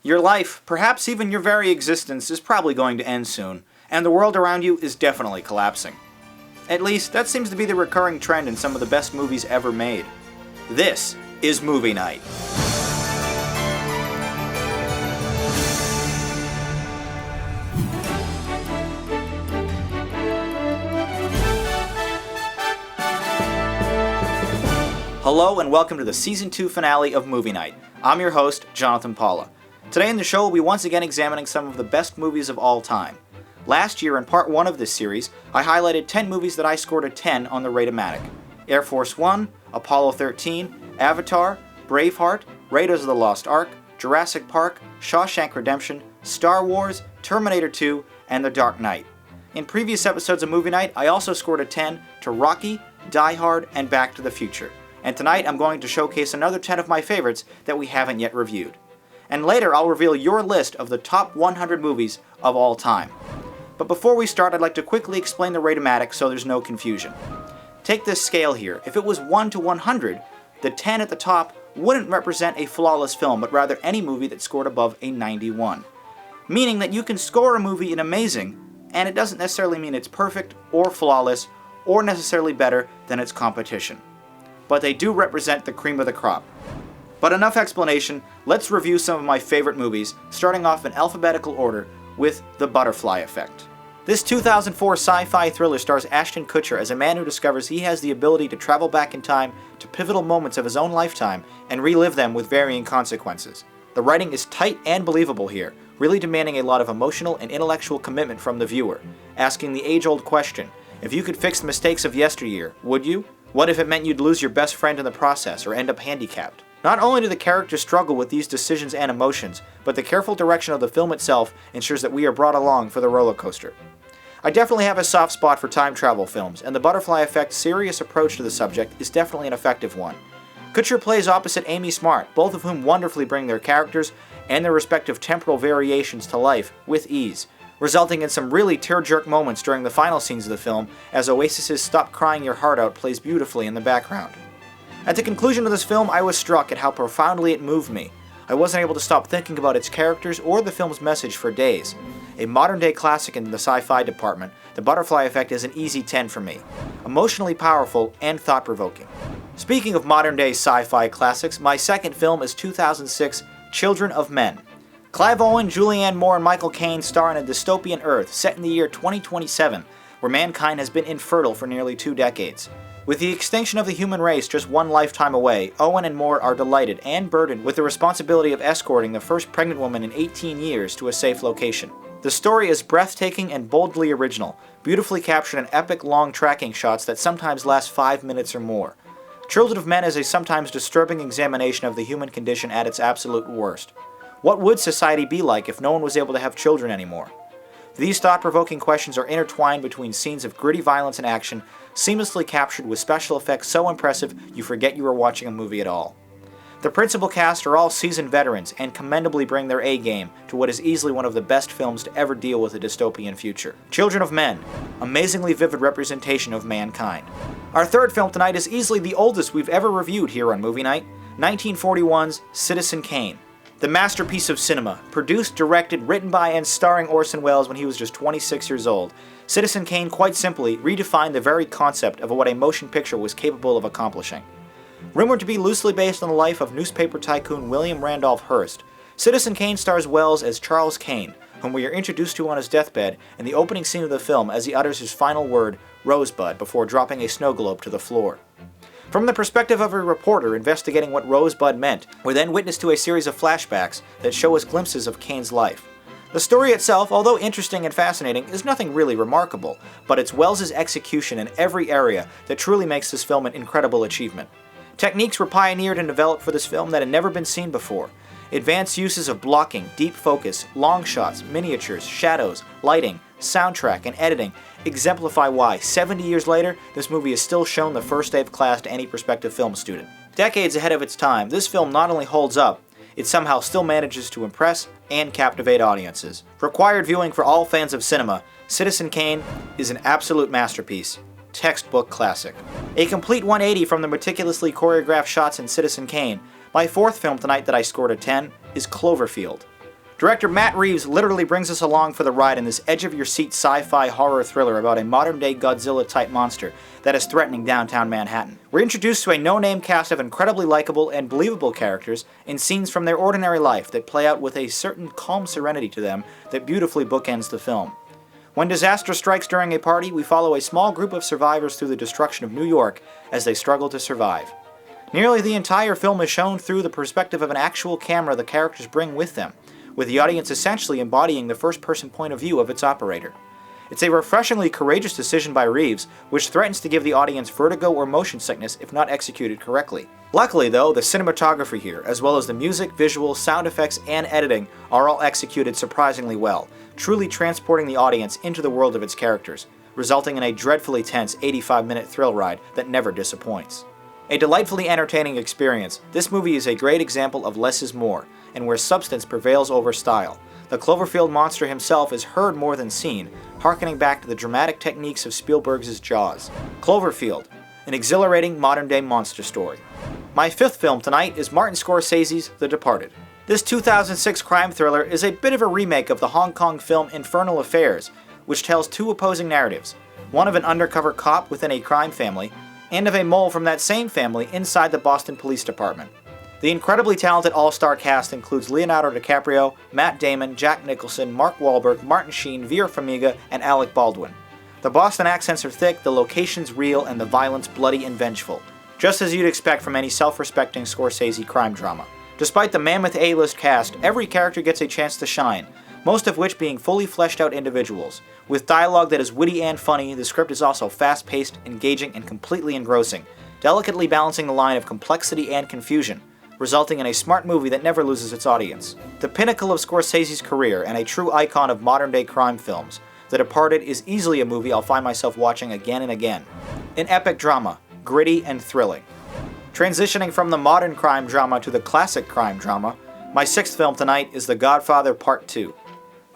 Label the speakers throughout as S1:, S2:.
S1: Your life, perhaps even your very existence, is probably going to end soon, and the world around you is definitely collapsing. At least, that seems to be the recurring trend in some of the best movies ever made. This is Movie Night. Hello and welcome to the Season 2 finale of Movie Night. I'm your host, Jonathan Paula. Today in the show, we'll be once again examining some of the best movies of all time. Last year, in part 1 of this series, I highlighted 10 movies that I scored a 10 on the Rate-O-Matic. Air Force One, Apollo 13, Avatar, Braveheart, Raiders of the Lost Ark, Jurassic Park, Shawshank Redemption, Star Wars, Terminator 2, and The Dark Knight. In previous episodes of Movie Night, I also scored a 10 to Rocky, Die Hard, and Back to the Future. And tonight I'm going to showcase another 10 of my favorites that we haven't yet reviewed. And later I'll reveal your list of the top 100 movies of all time. But before we start, I'd like to quickly explain the Rate-O-Matic so there's no confusion. Take this scale here. If it was 1 to 100, the 10 at the top wouldn't represent a flawless film, but rather any movie that scored above a 91. Meaning that you can score a movie in amazing, and it doesn't necessarily mean it's perfect or flawless or necessarily better than its competition. But they do represent the cream of the crop. But enough explanation, let's review some of my favorite movies, starting off in alphabetical order with The Butterfly Effect. This 2004 sci-fi thriller stars Ashton Kutcher as a man who discovers he has the ability to travel back in time to pivotal moments of his own lifetime and relive them with varying consequences. The writing is tight and believable here, really demanding a lot of emotional and intellectual commitment from the viewer, asking the age-old question, if you could fix the mistakes of yesteryear, would you? What if it meant you'd lose your best friend in the process or end up handicapped? Not only do the characters struggle with these decisions and emotions, but the careful direction of the film itself ensures that we are brought along for the roller coaster. I definitely have a soft spot for time travel films, and The Butterfly Effect's serious approach to the subject is definitely an effective one. Kutcher plays opposite Amy Smart, both of whom wonderfully bring their characters and their respective temporal variations to life with ease, resulting in some really tear-jerk moments during the final scenes of the film as Oasis's Stop Crying Your Heart Out plays beautifully in the background. At the conclusion of this film, I was struck at how profoundly it moved me. I wasn't able to stop thinking about its characters or the film's message for days. A modern-day classic in the sci-fi department, The Butterfly Effect is an easy 10 for me. Emotionally powerful and thought-provoking. Speaking of modern-day sci-fi classics, my second film is 2006's Children of Men. Clive Owen, Julianne Moore, and Michael Caine star in a dystopian Earth set in the year 2027, where mankind has been infertile for nearly 2 decades. With the extinction of the human race just 1 lifetime away, Owen and Moore are delighted and burdened with the responsibility of escorting the first pregnant woman in 18 years to a safe location. The story is breathtaking and boldly original, beautifully captured in epic long tracking shots that sometimes last 5 minutes or more. Children of Men is a sometimes disturbing examination of the human condition at its absolute worst. What would society be like if no one was able to have children anymore? These thought-provoking questions are intertwined between scenes of gritty violence and action, seamlessly captured with special effects so impressive you forget you were watching a movie at all. The principal cast are all seasoned veterans and commendably bring their A-game to what is easily one of the best films to ever deal with a dystopian future. Children of Men, amazingly vivid representation of mankind. Our third film tonight is easily the oldest we've ever reviewed here on Movie Night, 1941's Citizen Kane. The masterpiece of cinema, produced, directed, written by, and starring Orson Welles when he was just 26 years old, Citizen Kane quite simply redefined the very concept of what a motion picture was capable of accomplishing. Rumored to be loosely based on the life of newspaper tycoon William Randolph Hearst, Citizen Kane stars Welles as Charles Kane, whom we are introduced to on his deathbed in the opening scene of the film as he utters his final word, Rosebud, before dropping a snow globe to the floor. From the perspective of a reporter investigating what Rosebud meant, we're then witness to a series of flashbacks that show us glimpses of Kane's life. The story itself, although interesting and fascinating, is nothing really remarkable, but it's Welles' execution in every area that truly makes this film an incredible achievement. Techniques were pioneered and developed for this film that had never been seen before. Advanced uses of blocking, deep focus, long shots, miniatures, shadows, lighting, soundtrack, and editing exemplify why, 70 years later, this movie is still shown the first day of class to any prospective film student. Decades ahead of its time, this film not only holds up, it somehow still manages to impress and captivate audiences. Required viewing for all fans of cinema, Citizen Kane is an absolute masterpiece. Textbook classic. A complete 180 from the meticulously choreographed shots in Citizen Kane, my fourth film tonight that I scored a 10 is Cloverfield. Director Matt Reeves literally brings us along for the ride in this edge-of-your-seat sci-fi horror thriller about a modern-day Godzilla-type monster that is threatening downtown Manhattan. We're introduced to a no-name cast of incredibly likable and believable characters in scenes from their ordinary life that play out with a certain calm serenity to them that beautifully bookends the film. When disaster strikes during a party, we follow a small group of survivors through the destruction of New York as they struggle to survive. Nearly the entire film is shown through the perspective of an actual camera the characters bring with them, with the audience essentially embodying the first-person point of view of its operator. It's a refreshingly courageous decision by Reeves, which threatens to give the audience vertigo or motion sickness if not executed correctly. Luckily though, the cinematography here, as well as the music, visuals, sound effects, and editing, are all executed surprisingly well, truly transporting the audience into the world of its characters, resulting in a dreadfully tense 85-minute thrill ride that never disappoints. A delightfully entertaining experience, this movie is a great example of less is more, and where substance prevails over style. The Cloverfield monster himself is heard more than seen, harkening back to the dramatic techniques of Spielberg's Jaws. Cloverfield, an exhilarating modern-day monster story. My fifth film tonight is Martin Scorsese's The Departed. This 2006 crime thriller is a bit of a remake of the Hong Kong film Infernal Affairs, which tells two opposing narratives, one of an undercover cop within a crime family, and of a mole from that same family inside the Boston Police Department. The incredibly talented all-star cast includes Leonardo DiCaprio, Matt Damon, Jack Nicholson, Mark Wahlberg, Martin Sheen, Vera Farmiga, and Alec Baldwin. The Boston accents are thick, the locations real, and the violence bloody and vengeful, just as you'd expect from any self-respecting Scorsese crime drama. Despite the mammoth A-list cast, every character gets a chance to shine, most of which being fully fleshed out individuals. With dialogue that is witty and funny, the script is also fast-paced, engaging, and completely engrossing, delicately balancing the line of complexity and confusion, resulting in a smart movie that never loses its audience. The pinnacle of Scorsese's career and a true icon of modern-day crime films, The Departed is easily a movie I'll find myself watching again and again. An epic drama, gritty and thrilling. Transitioning from the modern crime drama to the classic crime drama, my sixth film tonight is The Godfather Part 2.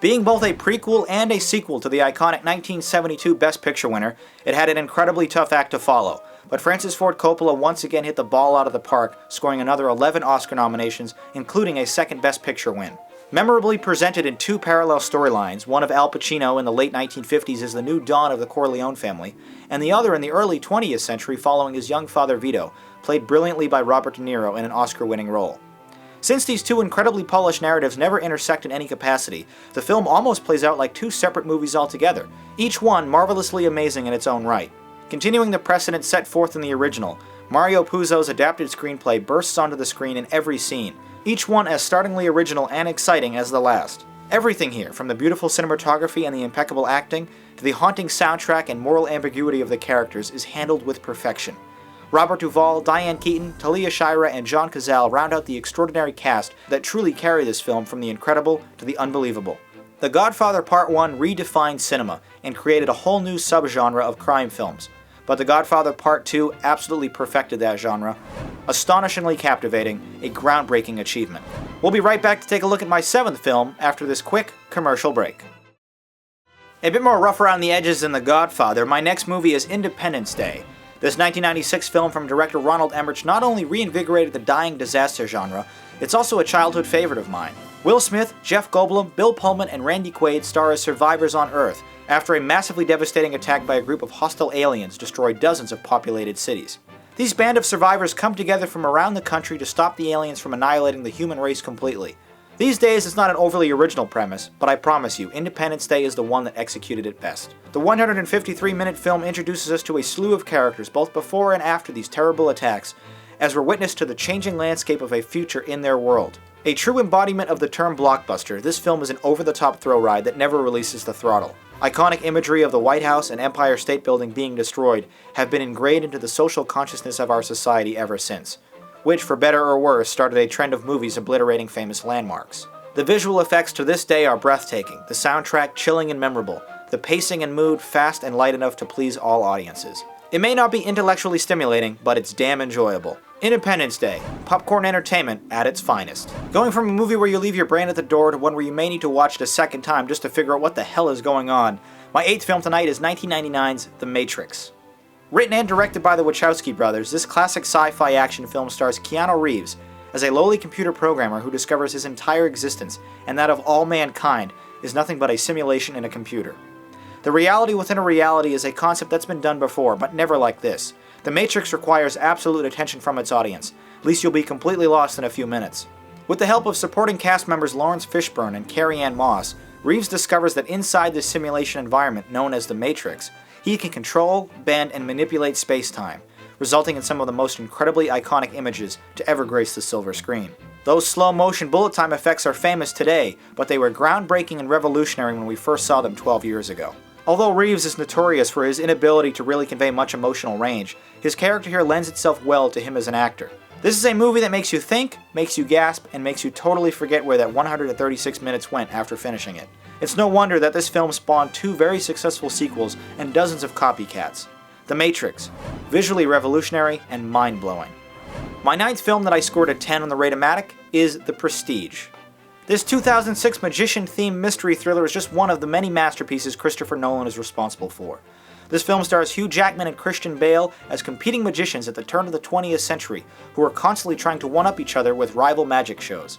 S1: Being both a prequel and a sequel to the iconic 1972 Best Picture winner, it had an incredibly tough act to follow, but Francis Ford Coppola once again hit the ball out of the park, scoring another 11 Oscar nominations, including a second Best Picture win. Memorably presented in two parallel storylines, one of Al Pacino in the late 1950s as the new dawn of the Corleone family, and the other in the early 20th century following his young father Vito, played brilliantly by Robert De Niro in an Oscar-winning role. Since these two incredibly polished narratives never intersect in any capacity, the film almost plays out like two separate movies altogether, each one marvelously amazing in its own right. Continuing the precedent set forth in the original, Mario Puzo's adapted screenplay bursts onto the screen in every scene, each one as startlingly original and exciting as the last. Everything here, from the beautiful cinematography and the impeccable acting, to the haunting soundtrack and moral ambiguity of the characters, is handled with perfection. Robert Duvall, Diane Keaton, Talia Shire, and John Cazale round out the extraordinary cast that truly carry this film from the incredible to the unbelievable. The Godfather Part 1 redefined cinema and created a whole new subgenre of crime films, but The Godfather Part 2 absolutely perfected that genre. Astonishingly captivating, a groundbreaking achievement. We'll be right back to take a look at my seventh film after this quick commercial break. A bit more rough around the edges than The Godfather, my next movie is Independence Day. This 1996 film from director Ronald Emmerich not only reinvigorated the dying disaster genre, it's also a childhood favorite of mine. Will Smith, Jeff Goldblum, Bill Pullman, and Randy Quaid star as survivors on Earth after a massively devastating attack by a group of hostile aliens destroyed dozens of populated cities. These band of survivors come together from around the country to stop the aliens from annihilating the human race completely. These days, it's not an overly original premise, but I promise you, Independence Day is the one that executed it best. The 153-minute film introduces us to a slew of characters both before and after these terrible attacks, as we're witness to the changing landscape of a future in their world. A true embodiment of the term blockbuster, this film is an over-the-top thrill ride that never releases the throttle. Iconic imagery of the White House and Empire State Building being destroyed have been ingrained into the social consciousness of our society ever since, which, for better or worse, started a trend of movies obliterating famous landmarks. The visual effects to this day are breathtaking, the soundtrack chilling and memorable, the pacing and mood fast and light enough to please all audiences. It may not be intellectually stimulating, but it's damn enjoyable. Independence Day, popcorn entertainment at its finest. Going from a movie where you leave your brain at the door to one where you may need to watch it a second time just to figure out what the hell is going on, my eighth film tonight is 1999's The Matrix. Written and directed by the Wachowski brothers, this classic sci-fi action film stars Keanu Reeves as a lowly computer programmer who discovers his entire existence, and that of all mankind, is nothing but a simulation in a computer. The reality within a reality is a concept that's been done before, but never like this. The Matrix requires absolute attention from its audience, least you'll be completely lost in a few minutes. With the help of supporting cast members Lawrence Fishburne and Carrie Ann Moss, Reeves discovers that inside this simulation environment known as the Matrix, he can control, bend, and manipulate space-time, resulting in some of the most incredibly iconic images to ever grace the silver screen. Those slow-motion bullet time effects are famous today, but they were groundbreaking and revolutionary when we first saw them 12 years ago. Although Reeves is notorious for his inability to really convey much emotional range, his character here lends itself well to him as an actor. This is a movie that makes you think, makes you gasp, and makes you totally forget where that 136 minutes went after finishing it. It's no wonder that this film spawned 2 very successful sequels and dozens of copycats. The Matrix, visually revolutionary and mind-blowing. My 9th film that I scored a 10 on the Rate-O-Matic is The Prestige. This 2006 magician-themed mystery thriller is just one of the many masterpieces Christopher Nolan is responsible for. This film stars Hugh Jackman and Christian Bale as competing magicians at the turn of the 20th century who are constantly trying to one-up each other with rival magic shows.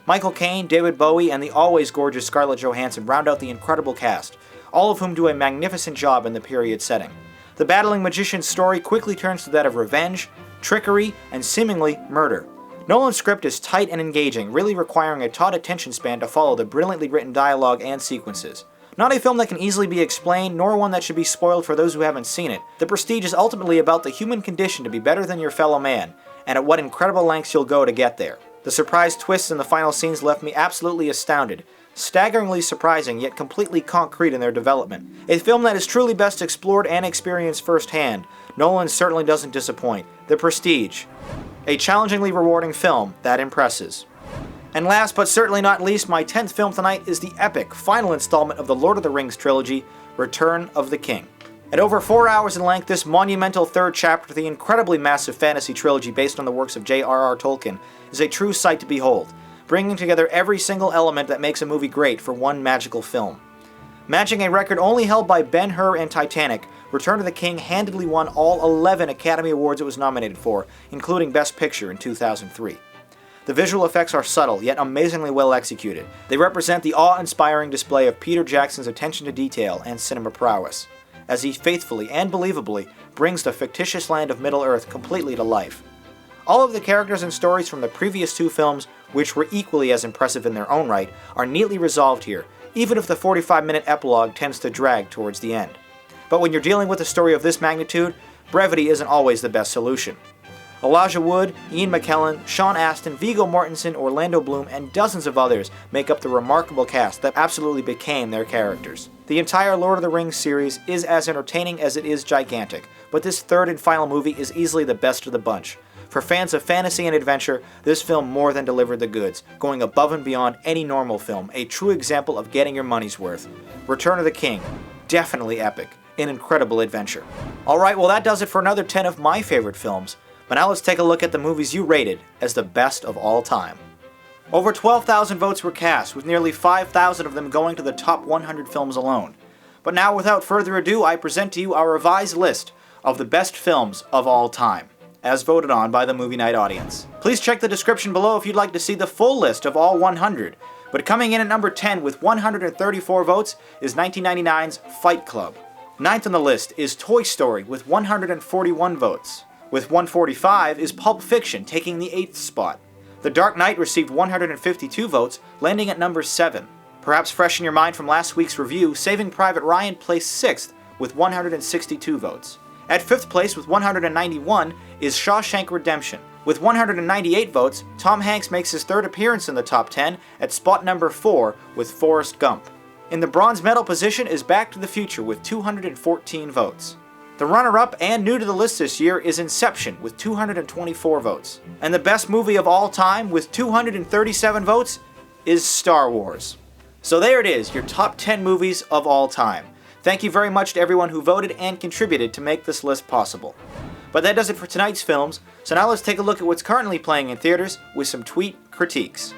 S1: Michael Caine, David Bowie, and the always gorgeous Scarlett Johansson round out the incredible cast, all of whom do a magnificent job in the period setting. The battling magician's story quickly turns to that of revenge, trickery, and seemingly murder. Nolan's script is tight and engaging, really requiring a taut attention span to follow the brilliantly written dialogue and sequences. Not a film that can easily be explained, nor one that should be spoiled for those who haven't seen it. The Prestige is ultimately about the human condition to be better than your fellow man, and at what incredible lengths you'll go to get there. The surprise twists in the final scenes left me absolutely astounded, staggeringly surprising yet completely concrete in their development. A film that is truly best explored and experienced firsthand, Nolan certainly doesn't disappoint. The Prestige. A challengingly rewarding film that impresses. And last but certainly not least, my 10th film tonight is the epic final installment of the Lord of the Rings trilogy, Return of the King. At over 4 hours in length, this monumental third chapter to the incredibly massive fantasy trilogy based on the works of J.R.R. Tolkien is a true sight to behold, bringing together every single element that makes a movie great for one magical film. Matching a record only held by Ben-Hur and Titanic, Return of the King handedly won all 11 Academy Awards it was nominated for, including Best Picture in 2003. The visual effects are subtle, yet amazingly well executed. They represent the awe-inspiring display of Peter Jackson's attention to detail and cinema prowess, as he faithfully and believably brings the fictitious land of Middle-earth completely to life. All of the characters and stories from the previous 2 films, which were equally as impressive in their own right, are neatly resolved here, even if the 45-minute epilogue tends to drag towards the end. But when you're dealing with a story of this magnitude, brevity isn't always the best solution. Elijah Wood, Ian McKellen, Sean Astin, Viggo Mortensen, Orlando Bloom, and dozens of others make up the remarkable cast that absolutely became their characters. The entire Lord of the Rings series is as entertaining as it is gigantic, but this third and final movie is easily the best of the bunch. For fans of fantasy and adventure, this film more than delivered the goods, going above and beyond any normal film, a true example of getting your money's worth. Return of the King, definitely epic, an incredible adventure. Alright, well that does it for another 10 of my favorite films, but now let's take a look at the movies you rated as the best of all time. Over 12,000 votes were cast, with nearly 5,000 of them going to the top 100 films alone. But now without further ado, I present to you our revised list of the best films of all time, as voted on by the Movie Night audience. Please check the description below if you'd like to see the full list of all 100, but coming in at number 10 with 134 votes is 1999's Fight Club. Ninth on the list is Toy Story with 141 votes. With 145 is Pulp Fiction taking the 8th spot. The Dark Knight received 152 votes, landing at number 7. Perhaps fresh in your mind from last week's review, Saving Private Ryan placed 6th with 162 votes. At 5th place with 191 is Shawshank Redemption. With 198 votes, Tom Hanks makes his 3rd appearance in the top 10 at spot number 4 with Forrest Gump. In the bronze medal position is Back to the Future with 214 votes. The runner-up and new to the list this year is Inception with 224 votes. And the best movie of all time with 237 votes is Star Wars. So there it is, your top 10 movies of all time. Thank you very much to everyone who voted and contributed to make this list possible. But that does it for tonight's films, so now let's take a look at what's currently playing in theaters with some tweet critiques.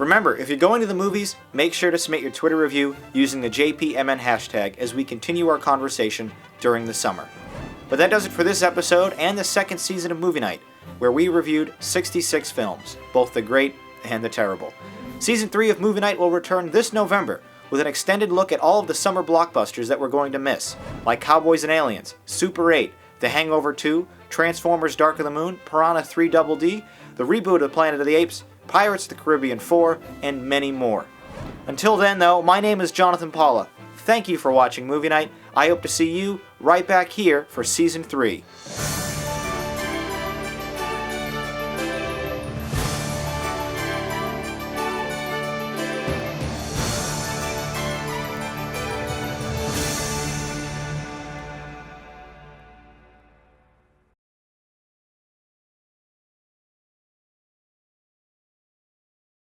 S1: Remember, if you're going to the movies, make sure to submit your Twitter review using the JPMN hashtag as we continue our conversation during the summer. But that does it for this episode and the second season of Movie Night, where we reviewed 66 films, both the great and the terrible. Season 3 of Movie Night will return this November with an extended look at all of the summer blockbusters that we're going to miss, like Cowboys and Aliens, Super 8, The Hangover 2, Transformers Dark of the Moon, Piranha 3 Double D, the reboot of Planet of the Apes, Pirates of the Caribbean 4, and many more. Until then, though, my name is Jonathan Paula. Thank you for watching Movie Night. I hope to see you right back here for Season 3.